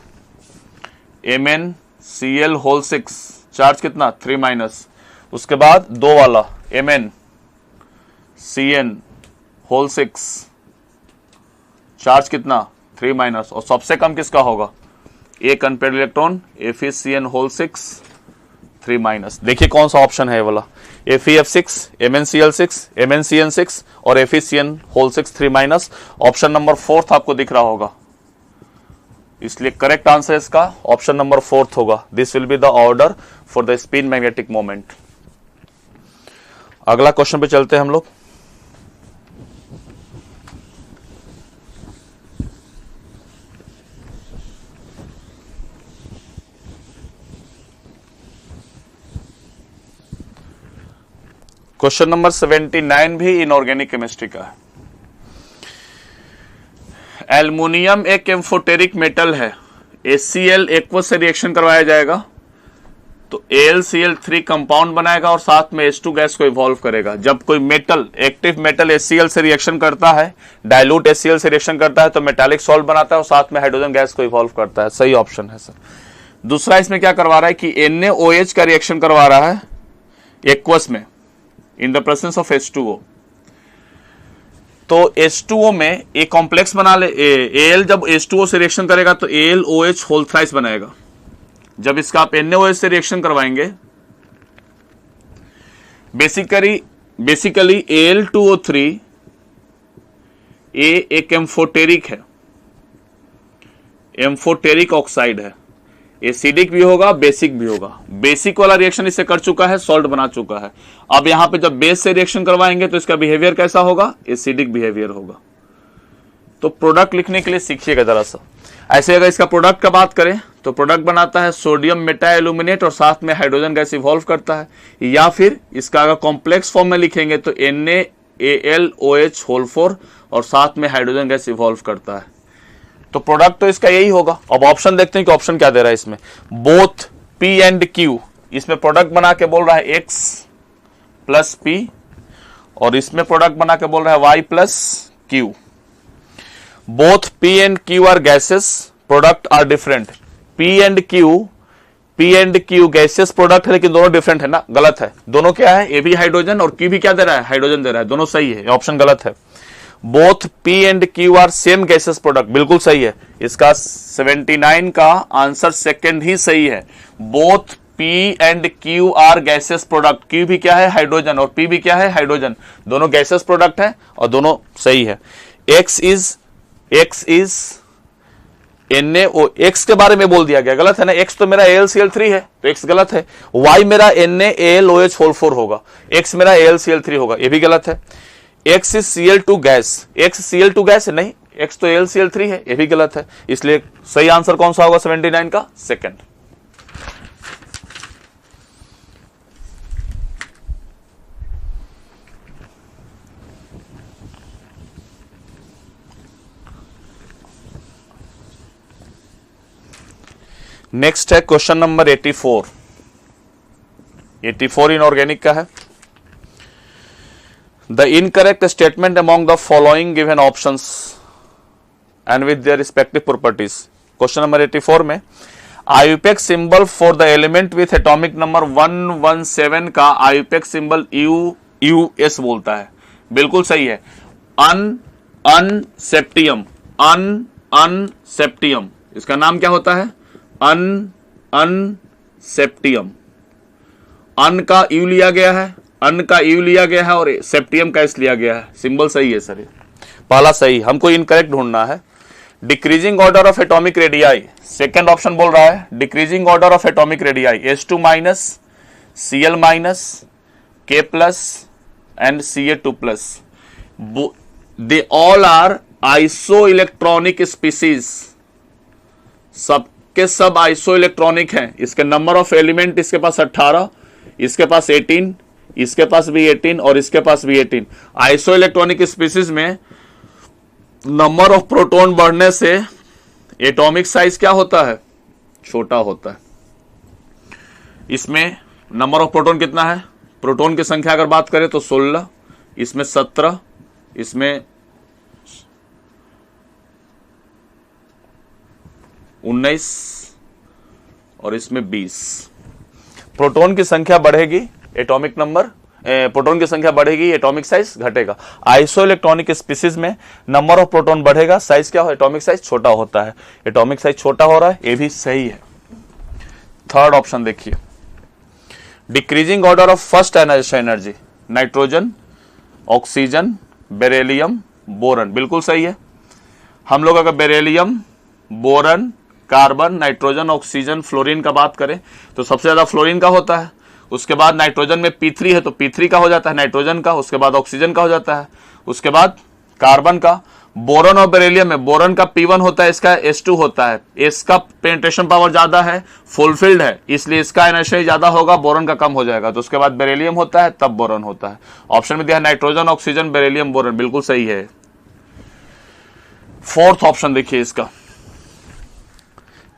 S2: MnCl6 चार्ज कितना? 3-। उसके बाद 2 वाला MnCn6 चार्ज कितना? 3-। और सबसे कम किसका होगा? एक अनपेयर्ड इलेक्ट्रॉन FeCn6 3-। देखिए कौन सा ऑप्शन है ये वाला, FeF6 MnCl6 MnCn6 और FeCn6 3-। ऑप्शन नंबर 4 आपको दिख रहा होगा, इसलिए करेक्ट आंसर इसका ऑप्शन नंबर 4 होगा। This will be the order for the spin magnetic moment. अगला क्वेश्चन पे चलते हैं हम लोग। क्वेश्चन नंबर 79 भी इनऑर्गेनिक केमिस्ट्री का है। एल्युमिनियम एक एम्फोटेरिक मेटल है, HCl एक्वस से रिएक्शन करवाया जाएगा तो AlCl3 कंपाउंड बनाएगा और साथ में H2 गैस को इवॉल्व करेगा। जब कोई मेटल, एक्टिव मेटल HCl से रिएक्शन करता है, डाइल्यूट HCl से रिएक्शन करता है तो मेटालिक सॉल्ट बनाता है और साथ में हाइड्रोजन गैस को इवॉल्व करता है। सही ऑप्शन है सर। दूसरा इसमें क्या करवा रहा है कि NaOH का रिएक्शन करवा रहा है एक्वस में in the presence of H2O। तो H2O में एक कॉम्प्लेक्स बना ले, Al जब H2O से रिएक्शन करेगा तो AlOH होल थ्राइस बनाएगा। जब इसका आप NaOH से रिएक्शन करवाएंगे, बेसिकली Al2O3 एक एम्फोटेरिक है, एम्फोटेरिक ऑक्साइड है, एसिडिक भी होगा बेसिक भी होगा। बेसिक वाला रिएक्शन इससे कर चुका है, सॉल्ट बना चुका है। अब यहां पे जब बेस से रिएक्शन करवाएंगे तो इसका बिहेवियर कैसा होगा? एसिडिक बिहेवियर होगा। तो प्रोडक्ट लिखने के लिए सीखिएगा जरा सा। ऐसे अगर इसका प्रोडक्ट का बात करें तो प्रोडक्ट बनाता है सोडियम मेटाएल्यूमिनेट और साथ में हाइड्रोजन गैस इवॉल्व करता है। या फिर इसका अगर कॉम्प्लेक्स फॉर्म में लिखेंगे तो NaAlOH होल 4 और साथ में हाइड्रोजन गैस इवॉल्व करता है। तो प्रोडक्ट तो इसका यही होगा। अब ऑप्शन देखते हैं कि ऑप्शन क्या दे रहा है इसमें। बोथ P एंड Q, इसमें प्रोडक्ट बना के बोल रहा है X प्लस P और इसमें प्रोडक्ट बना के बोल रहा है Y plus Q। Both P and Q are gases, product are different. P and Q gases product है लेकिन दोनों डिफरेंट है ना, गलत है। दोनों क्या है? A भी हाइड्रोजन और Q भी क्या दे रहा है? हाइड्रोजन दे रहा है। दोनों सही है, ऑप्शन गलत है। Both P and Q are same gases product, बिल्कुल सही है। इसका 79 का आंसर सेकंड ही सही है। Both P and Q are gases product. Q भी क्या है? हाइड्रोजन और P भी क्या है? हाइड्रोजन। दोनों गैसेस प्रोडक्ट है और दोनों सही है। X इज NaO, X के बारे में बोल दिया गया, गलत है ना। X तो मेरा AlCl3 है तो X गलत है। Y मेरा NaAlOH होल 4 होगा, X मेरा AlCl3 होगा, ये भी गलत है। X is Cl2 gas, X Cl2 gas है, नहीं, X तो AlCl3 है, ये भी गलत है। इसलिए सही आंसर कौन सा होगा 79 का? सेकंड। नेक्स्ट है क्वेश्चन नंबर 84। 84 इनऑर्गेनिक का है। The incorrect statement among the following given options and with their respective properties. Question number 84 में IUPAC symbol for the element with atomic number 117 का आईयूपैक सिंबल यूएस बोलता है। बिल्कुल सही है। अनसेप्टियम, अनसेप्टियम, इसका नाम क्या होता है? अनसेप्टियम। अन का यू लिया गया है, अन का यू लिया गया है और सेप्टियम का एस लिया गया है। सिंबल सही है सर, पहला सही। हमको इनकरेक्ट ढूंढना है। Decreasing order of atomic radii, second option बोल रहा है decreasing order of atomic radii H2 minus, Cl minus, K plus and Ca2 plus. They all are isoelectronic species, सबके सब आइसो इलेक्ट्रॉनिक हैं। इसके नंबर ऑफ एलिमेंट इसके पास 18, इसके पास 18, इसके पास भी 18 और इसके पास भी 18। आइसो इलेक्ट्रॉनिक स्पीसीज में नंबर ऑफ प्रोटॉन बढ़ने से एटॉमिक साइज क्या होता है? छोटा होता है। इसमें नंबर ऑफ प्रोटॉन कितना है? प्रोटॉन की संख्या अगर बात करें तो 16, इसमें 17, इसमें 19 और इसमें 20। प्रोटॉन की संख्या बढ़ेगी, एटॉमिक नंबर प्रोटॉन की संख्या बढ़ेगी, एटॉमिक साइज घटेगा। आइसो इलेक्ट्रॉनिक स्पीसीज में नंबर ऑफ प्रोटॉन बढ़ेगा, साइज क्या हो? एटॉमिक साइज छोटा होता है। एटॉमिक साइज छोटा हो रहा है, ये भी सही है। थर्ड ऑप्शन देखिए, decreasing order of first energy, nitrogen, oxygen, beryllium, boron, बिल्कुल सही है। हम लोग अगर beryllium, boron, carbon, nitrogen, oxygen, fluorine का बात करें तो सबसे ज्यादा फ्लोरीन का होता है। उसके बाद नाइट्रोजन में P3 है तो P3 का हो जाता है नाइट्रोजन का, उसके बाद ऑक्सीजन का हो जाता है, उसके बाद कार्बन का। बोरन और बेरिलियम में बोरन का P1 होता है, इसका H2 होता है। इसका पेनिट्रेशन पावर ज्यादा है, फुलफिल्ड है, इसलिए इसका एनर्जी ज्यादा होगा, बोरन का कम हो जाएगा। तो उसके बाद बेरिलियम होता है, तब बोरन होता है। ऑप्शन में दिया है नाइट्रोजन, ऑक्सीजन, बेरिलियम, बोरन, बिल्कुल सही है। फोर्थ ऑप्शन देखिए इसका,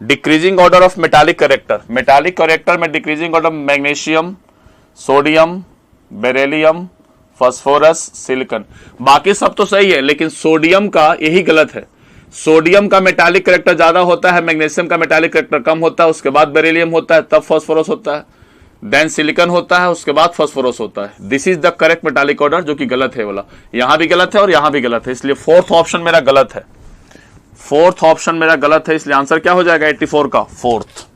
S2: decreasing order of metallic character. Metallic character में decreasing order magnesium, sodium, beryllium, phosphorus, silicon. बाकी सब तो सही है, लेकिन सोडियम का यही गलत है। सोडियम का मेटालिक करेक्टर ज्यादा होता है, मैग्नीशियम का मेटालिक करेक्टर कम होता है, उसके बाद बेरिलियम होता है, तब फास्फोरस होता है, देन सिलिकॉन होता है, उसके बाद फास्फोरस होता है। This is the correct metallic order, जो कि गलत है वाला। यहां भी गलत है और यहां भी गलत है, इसलिए फोर्थ ऑप्शन मेरा गलत है। फोर्थ ऑप्शन मेरा गलत है, इसलिए आंसर क्या हो जाएगा 84 का? फोर्थ।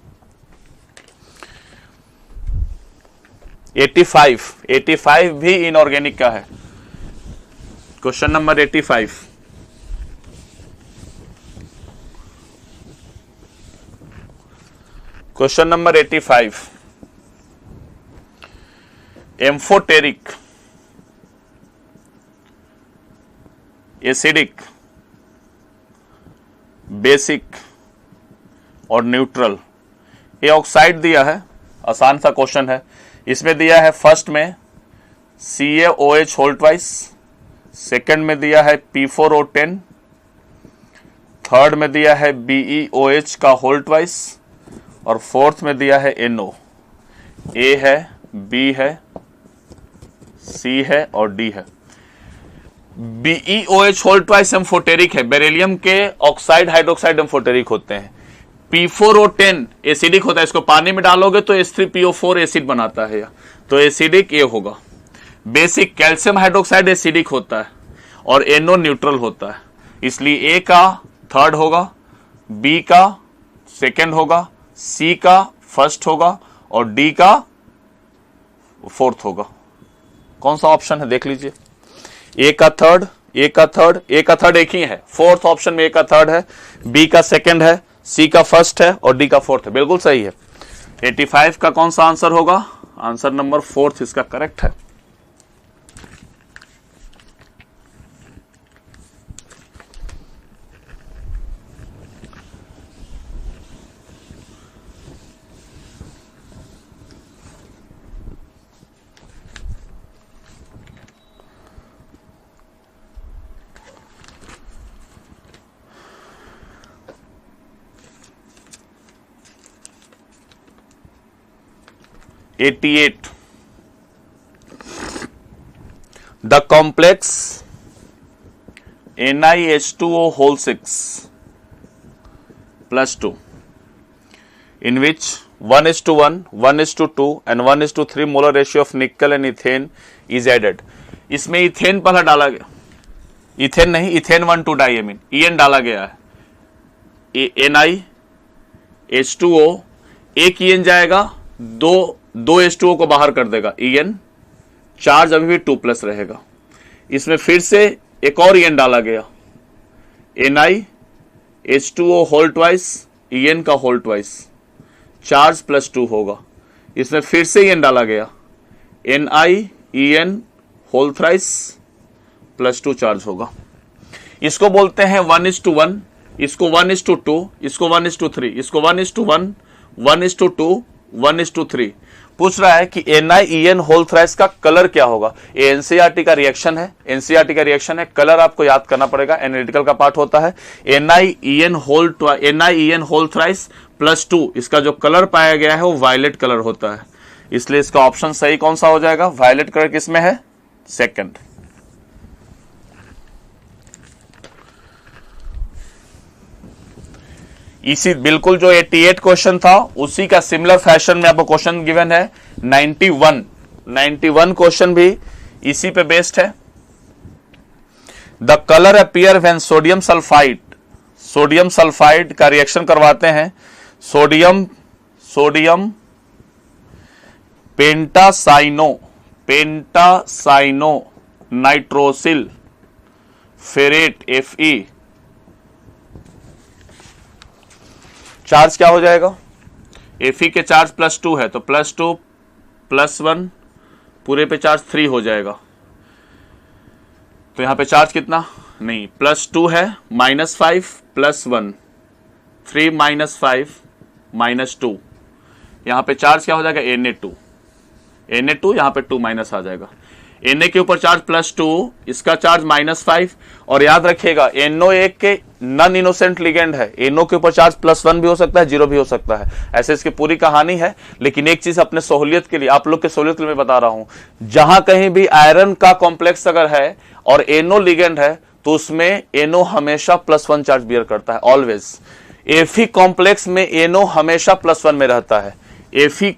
S2: 85 भी इनऑर्गेनिक का है। Question number 85, question number 85, amphoteric, acidic, basic और न्यूट्रल, ये ऑक्साइड दिया है। आसान सा क्वेश्चन है। इसमें दिया है फर्स्ट में CaOH होल ट्वाइस, सेकंड में दिया है P4O10, थर्ड में दिया है BeOH का होल ट्वाइस और फोर्थ में दिया है NO। A है, B है, C है और D है। BeOH होल ट्वाइस एम्फोटेरिक है। बेरिलियम के ऑक्साइड हाइड्रोक्साइड एम्फोटेरिक होते हैं। P4O10 एसिडिक होता है, इसको पानी में डालोगे तो H3PO4 एसिड बनाता है, तो एसिडिक ये होगा। बेसिक कैल्शियम हाइड्रोक्साइड एसिडिक होता है और NO न्यूट्रल होता है, इसलिए A का थर्ड होगा, B का सेकंड होगा, C का फर्स्ट होगा और D का फोर्थ होगा। कौन सा ऑप्शन है देख लीजिए। A का थर्ड, A का थर्ड, A का थर्ड एक ही है। फोर्थ ऑप्शन में A का थर्ड है, B का सेकंड है, C का फर्स्ट है और D का फोर्थ है, बिल्कुल सही है। 85 का कौन सा आंसर होगा? आंसर नंबर फोर्थ इसका करेक्ट है। 88. The complex NiH2O whole 6 plus 2 in which 1:1, 1:2 and 1:3 molar ratio of nickel and ethane is added. इसमें इथेन पहला डाला गया, इथेन नहीं, इथेन 1,2 डाइएमीन, EN डाला गया है, NiH2O, एक EN जाएगा, दो H2O को बाहर कर देगा, EN, चार्ज अभी भी 2+ रहेगा। इसमें फिर से एक और EN डाला गया, NiH2O होल ट्वाइस, EN का होल ट्वाइस, चार्ज +2 होगा। इसमें फिर से EN डाला गया, NiEN होल थ्राइस +2 चार्ज होगा। इसको बोलते हैं 1:1, इसको 1:2, इसको 1:3, इसको 1:1, 1:2, 1:3। पूछ रहा है कि NiEN होल थ्राइस का कलर क्या होगा। ये एनसीईआरटी का रिएक्शन है, एनसीईआरटी का रिएक्शन है, कलर आपको याद करना पड़ेगा, एनालिटिकल का पार्ट होता है। NiEN होल थ्राइस +2, इसका जो कलर पाया गया है वो वायलेट कलर होता है, इसलिए इसका ऑप्शन सही कौन सा हो जाएगा, वायलेट कलर किसमें है, सेकंड। इसी बिल्कुल जो 88 क्वेश्चन था उसी का सिमिलर फैशन में आपको क्वेश्चन गिवन है 91 क्वेश्चन भी इसी पे बेस्ड है। The colour appear when sodium sulphide का रिएक्शन करवाते हैं, sodium pentacyano nitrosyl ferrate Fe, charge क्या हो जाएगा, Fe के चार्ज +2 है तो +2 +1 पूरे पे चार्ज 3 हो जाएगा। तो यहां पे चार्ज कितना, नहीं +2 है, -5 +1, 3 -5 -2, यहां पे चार्ज क्या हो जाएगा, Na2, यहां पे 2 माइनस आ जाएगा। Na के ऊपर चार्ज +2, इसका चार्ज -5, और याद रखिएगा NO एक के नॉन इनोसेंट लिगेंड है, NO के ऊपर चार्ज +1 भी हो सकता है, 0 भी हो सकता है, ऐसे इसकी पूरी कहानी है। लेकिन एक चीज अपने सहूलियत के लिए, आप लोग के सहूलियत के लिए मैं बता रहा हूं, जहां कहीं भी आयरन का कॉम्प्लेक्स अगर है और NO लिगेंड है तो उसमें NO हमेशा +1 चार्ज बियर करता है, ऑलवेज। Fe कॉम्प्लेक्स में NO हमेशा +1 में रहता है। Fe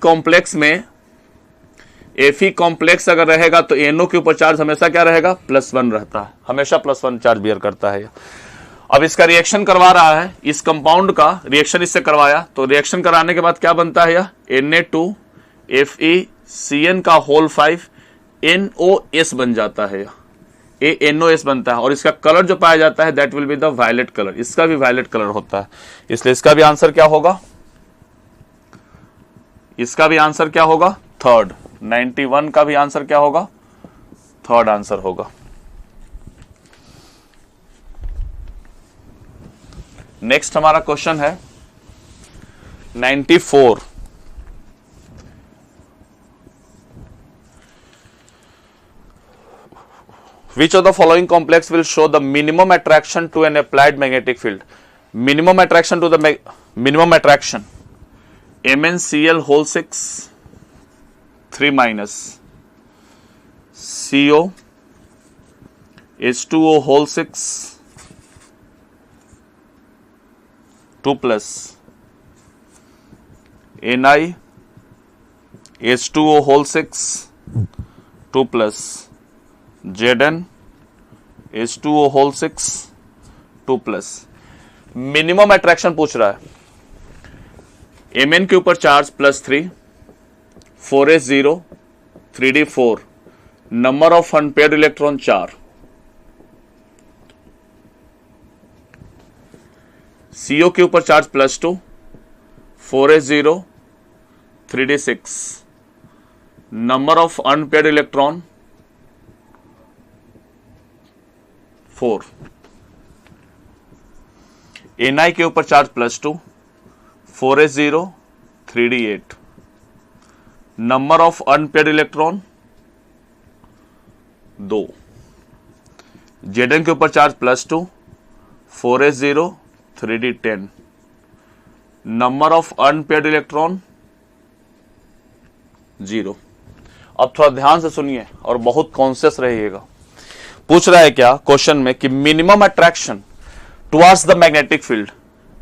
S2: कॉम्प्लेक्स अगर रहेगा तो NO के ऊपर चार्ज हमेशा क्या रहेगा, +1 रहता है, हमेशा +1 चार्ज बियर करता है। अब इसका रिएक्शन करवा रहा है, इस कंपाउंड का रिएक्शन इससे करवाया, तो रिएक्शन कराने के बाद क्या बनता है, Na2FeCN का होल 5 NOS बन जाता है, NOS बनता है, और इसका कलर जो पाया जाता है that will be the violet colour, इसका भी वायलेट कलर होता है, इसलिए इसका भी आंसर क्या होगा, थर्ड। 91 का भी आंसर क्या होगा, थर्ड आंसर होगा। नेक्स्ट हमारा क्वेश्चन है 94। Which of the following complex will show the minimum attraction to an applied magnetic field? Minimum attraction MnCl whole 6 3 minus, CO H2O whole 6 2 plus, Ni H2O whole 6 2 plus, Zn H2O whole 6 2 plus। Minimum attraction पूछ रहा है, Mn के ऊपर charge +3, 4s0 3d4, number of unpaired electron 4, CO के ऊपर charge +2, 4s0 3d6, number of unpaired electron 4, Na के ऊपर charge +2, 4s0 3d8, number of unpaired electron 2, Zn के ऊपर charge +2, 4s0 3d10, number of unpaired electron 0। अब थोड़ा ध्यान से सुनिए और बहुत कॉन्शियस रहिएगा। पूछ रहा है क्या क्वेश्चन में कि minimum attraction towards the magnetic field.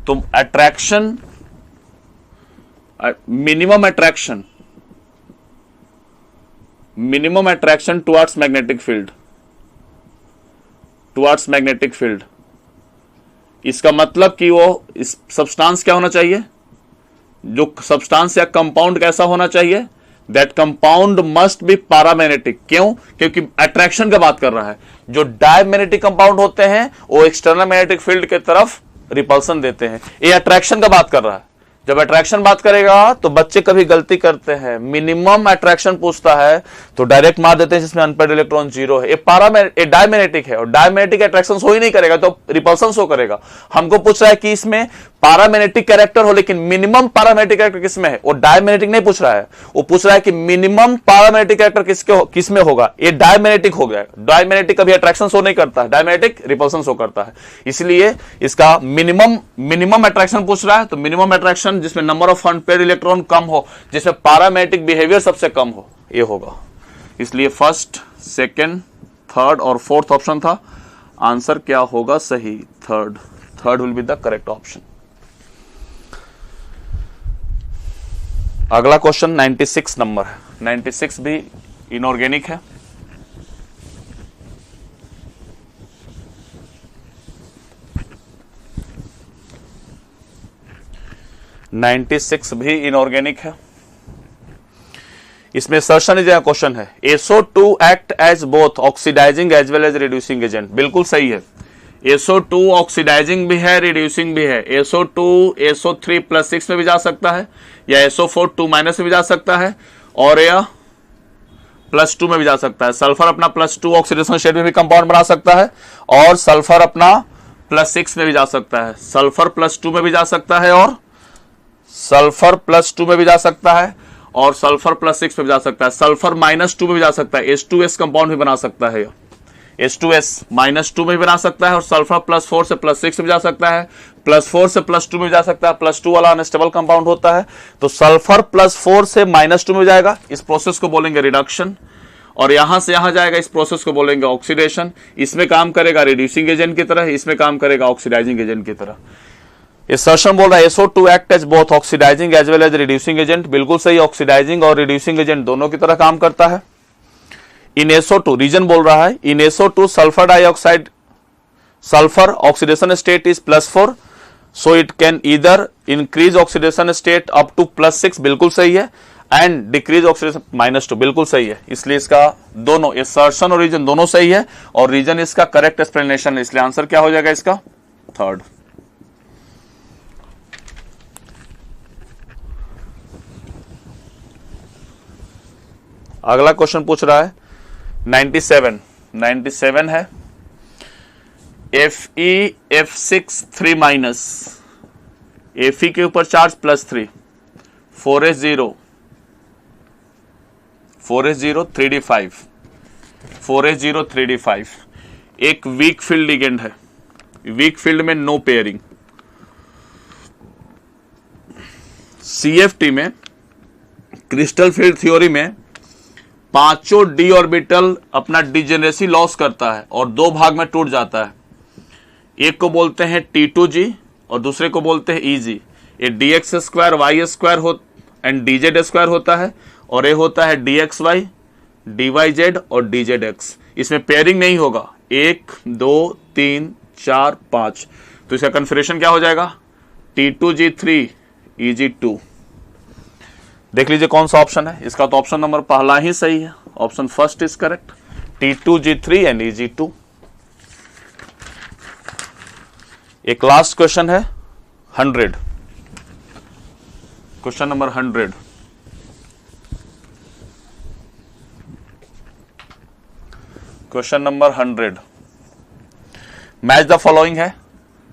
S2: तो attraction, minimum attraction towards magnetic field, इसका मतलब कि वो इस सब्सटेंस क्या होना चाहिए, जो सब्सटेंस या कंपाउंड कैसा होना चाहिए, that compound must be paramagnetic. क्यों? क्योंकि अट्रैक्शन का बात कर रहा है। जो डायमैग्नेटिक कंपाउंड होते हैं वो एक्सटर्नल मैग्नेटिक फील्ड के तरफ रिपल्सन देते हैं। ये अट्रैक्शन का बात कर रहा है। जब अट्रैक्शन बात करेगा तो बच्चे कभी गलती करते हैं, मिनिमम अट्रैक्शन पूछता है तो डायरेक्ट मार देते हैं जिसमें अनपेड इलेक्ट्रॉन 0 है। ये डायमैग्नेटिक है और डायमैग्नेटिक अट्रैक्शन शो ही नहीं करेगा तो रिपल्सन शो करेगा। हमको पूछ रहा है कि इसमें पैरामैग्नेटिक कैरेक्टर हो, लेकिन मिनिमम पैरामैग्नेटिक कैरेक्टर किसमें है। वो डायमैग्नेटिक नहीं पूछ रहा है, वो पूछ रहा है कि मिनिमम पैरामैग्नेटिक कैरेक्टर किसमें होगा। ये डायमैग्नेटिक हो गया। डायमैग्नेटिक कभी अट्रैक्शन शो नहीं करता है, डायमैग्नेटिक रिपल्सन शो करता है। इसलिए इसका मिनिमम अट्रैक्शन पूछ रहा है तो मिनिमम अट्रैक्शन जिसमें नंबर ऑफ अनपेयर्ड इलेक्ट्रॉन कम हो, जिसमें पैरामैग्नेटिक बिहेवियर सबसे कम हो, ये होगा। इसलिए फर्स्ट, सेकंड, थर्ड और फोर्थ ऑप्शन था। आंसर क्या होगा सही? Third will be the correct option. अगला क्वेश्चन 96 नंबर है। 96 भी इनऑर्गेनिक है। भी इनऑर्गेनिक है। इसमें सर्शन इज क्वेश्चन है, SO2 act as both oxidising as well as reducing agent. बिल्कुल सही है। SO2 ऑक्सीडाइजिंग भी है, रिड्यूसिंग भी है। SO2 SO3+6 में भी जा सकता है, या SO4 2- में भी जा सकता है, और या +2 में भी जा सकता है। सल्फर अपना +2 ऑक्सीडेशन स्टेट में भी कंपाउंड बना सकता है, और सल्फर अपना +6 में भी जा सकता है। सल्फर +2 में भी जा सकता है, और सल्फर +2 में भी जा सकता है, और सल्फर +6 में भी जा सकता है। सल्फर -2 में भी जा सकता है, H2S कंपाउंड भी बना सकता है। H2S -2 में भी बना सकता है, और सल्फर +4 से +6 में जा सकता है, +4 से +2 में जा सकता है। +2 वाला अनस्टेबल कंपाउंड होता है, तो सल्फर +4 से -2 में जाएगा। इस प्रोसेस को बोलेंगे रिडक्शन, और यहां से यहां जाएगा, इस प्रोसेस को बोलेंगे ऑक्सीडेशन। इसमें काम करेगा रिड्यूसिंग एजेंट की तरह, इसमें काम करेगा ऑक्सीडाइजिंग एजेंट की तरह। इस सेशन बोल रहा है SO2 act as both oxidising as well as reducing agent. बिल्कुल सही, ऑक्सीडाइजिंग और रिड्यूसिंग एजेंट दोनों की तरह काम करता है। इन SO2 रीजन बोल रहा है, in SO2 sulphur dioxide, sulphur oxidation state is +4, so it can either increase oxidation state up to +6, बिल्कुल सही है, एंड डिक्रीज ऑक्सीडेशन -2, बिल्कुल सही है। इसलिए इसका दोनों असर्शन और रीजन दोनों सही है, और रीजन इसका करेक्ट एक्सप्लेनेशन है। इसलिए आंसर क्या हो जाएगा इसका? थर्ड। अगला क्वेश्चन पूछ रहा है 97 है, Fe 3- Fe के ऊपर चार्ज +3, 4s0 3d5 एक वीक फील्ड लिगेंड है। वीक फील्ड में नो पेयरिंग। CFT में, क्रिस्टल फील्ड थ्योरी में, पांचों डी ऑर्बिटल अपना डिजेनरेसी लॉस करता है और 2 भाग में टूट जाता है। एक को बोलते हैं T2G और दूसरे को बोलते हैं EG। ये dx² y² एंड dz² होता है, और ये होता है dxy, dyz और dzx। इसमें पेयरिंग नहीं होगा। 1 2 3 4 5, तो इसका कन्फिगरेशन क्या हो जाएगा? T2G3 EG2। देख लीजिए कौन सा ऑप्शन है इसका, तो ऑप्शन नंबर पहला ही सही है। Option first is correct, T2G3 and EG2। एक लास्ट क्वेश्चन है 100, question number 100। Question number 100, match the following है,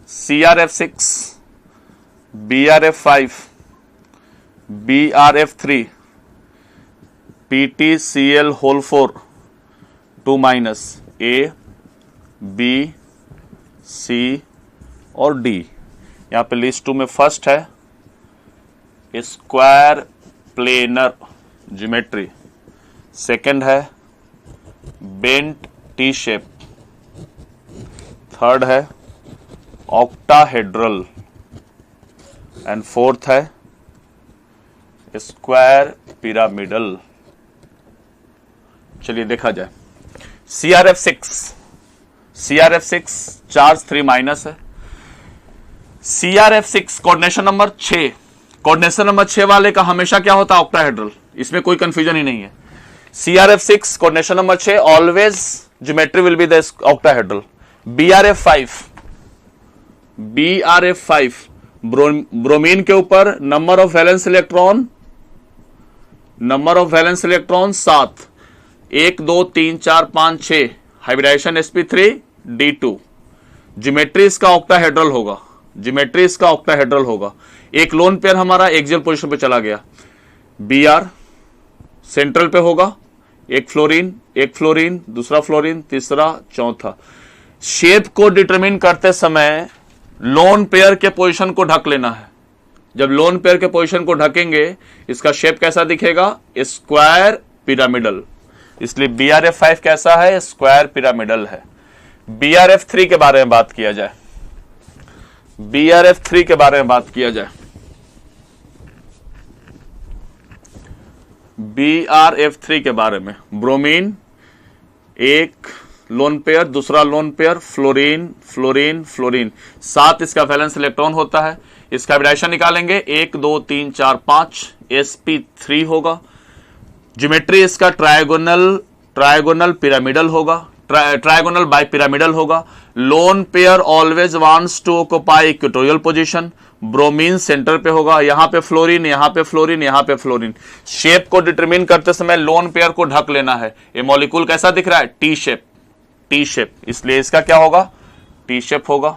S2: CrF6, BrF5, BrF3, PtCl4 2- A, B, C और D। यहां पे लिस्ट 2 में फर्स्ट है स्क्वायर प्लेनर ज्योमेट्री, सेकंड है बेंट टी शेप, थर्ड है ऑक्टाहेड्रल एंड फोर्थ है स्क्वायर पिरामिडल। चलिए देखा जाए। CRF6 चार्ज 3 माइनस है। CRF6 coordination number 6, coordination number 6 वाले का हमेशा क्या होता है? ऑक्टाहेड्रल, इसमें कोई कंफ्यूजन ही नहीं है। CRF6 coordination number 6 always geometry will be the octahedral. BRF5 bromine के ऊपर number of valence electron 7, 1 2 3 4 5 6, hybridisation sp3 d2। Geometry इसका ऑक्टाहेड्रल होगा। एक लोन पेयर हमारा एक्सियल पोजीशन पे चला गया, Br सेंट्रल पे होगा, एक फ्लोरीन, दूसरा फ्लोरीन, तीसरा, चौथा। शेप को डिटरमिन करते समय लोन पेयर के पोजीशन को ढक लेना है। जब लोन पेयर के पोजीशन को ढकेंगे इसका शेप कैसा दिखेगा? Square pyramidal. इसलिए BRF5 कैसा है? स्क्वायर पिरामिडल है। BRF3 के बारे में बात किया जाए। BRF3 के बारे में ब्रोमीन, एक लोन पेयर, दूसरा लोन पेयर, फ्लोरीन, 7 इसका वैलेंस इलेक्ट्रॉन होता है। इसका हाइब्रिडाइजेशन निकालेंगे, 1 2 3 4 5, sp3 होगा। ज्योमेट्री इसका ट्रायगोनल पिरामिडल होगा, ट्रायगोनल बाय पिरामिडल होगा। Lone pair always wants to occupy equatorial position. Bromine centre पे होगा, यहां पे फ्लोरीन, यहां पे फ्लोरीन। शेप को डिटरमिन करते समय लोन पेयर को ढक लेना है। ये मॉलिक्यूल कैसा दिख रहा है? टी शेप, इसलिए इसका क्या होगा? टी शेप होगा।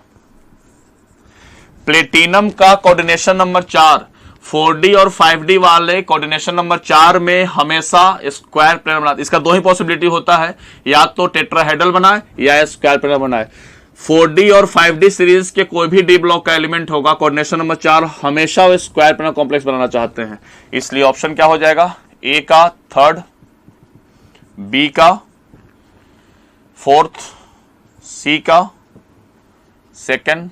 S2: प्लेटिनम का कोऑर्डिनेशन नंबर 4, 4D और 5D वाले कोऑर्डिनेशन नंबर 4 में हमेशा स्क्वायर प्लेनर बनाते। इसका दो ही पॉसिबिलिटी होता है, या तो टेट्राहेड्रल बनाए या स्क्वायर प्लेनर बनाए। 4D और 5D सीरीज के कोई भी डी ब्लॉक का एलिमेंट होगा, कोऑर्डिनेशन नंबर 4 हमेशा वो स्क्वायर प्लेनर कॉम्प्लेक्स बनाना चाहते हैं। इसलिए ऑप्शन क्या हो जाएगा? ए का थर्ड, बी का फोर्थ, सी का सेकंड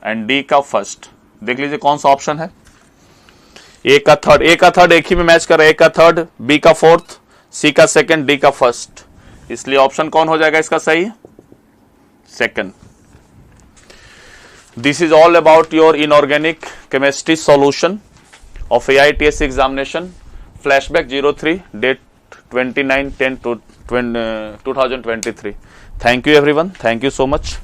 S2: एंड डी का फर्स्ट। देख लीजिए कौन सा ऑप्शन है। ए का थर्ड एक ही में मैच कर रहा है। ए का थर्ड, बी का फोर्थ, सी का सेकंड, डी का फर्स्ट। इसलिए ऑप्शन कौन हो जाएगा इसका सही? Second. This is all about your inorganic chemistry solution of AITS examination, flashback 03, डेट 29/10/2023. Thank you everyone. Thank you so much.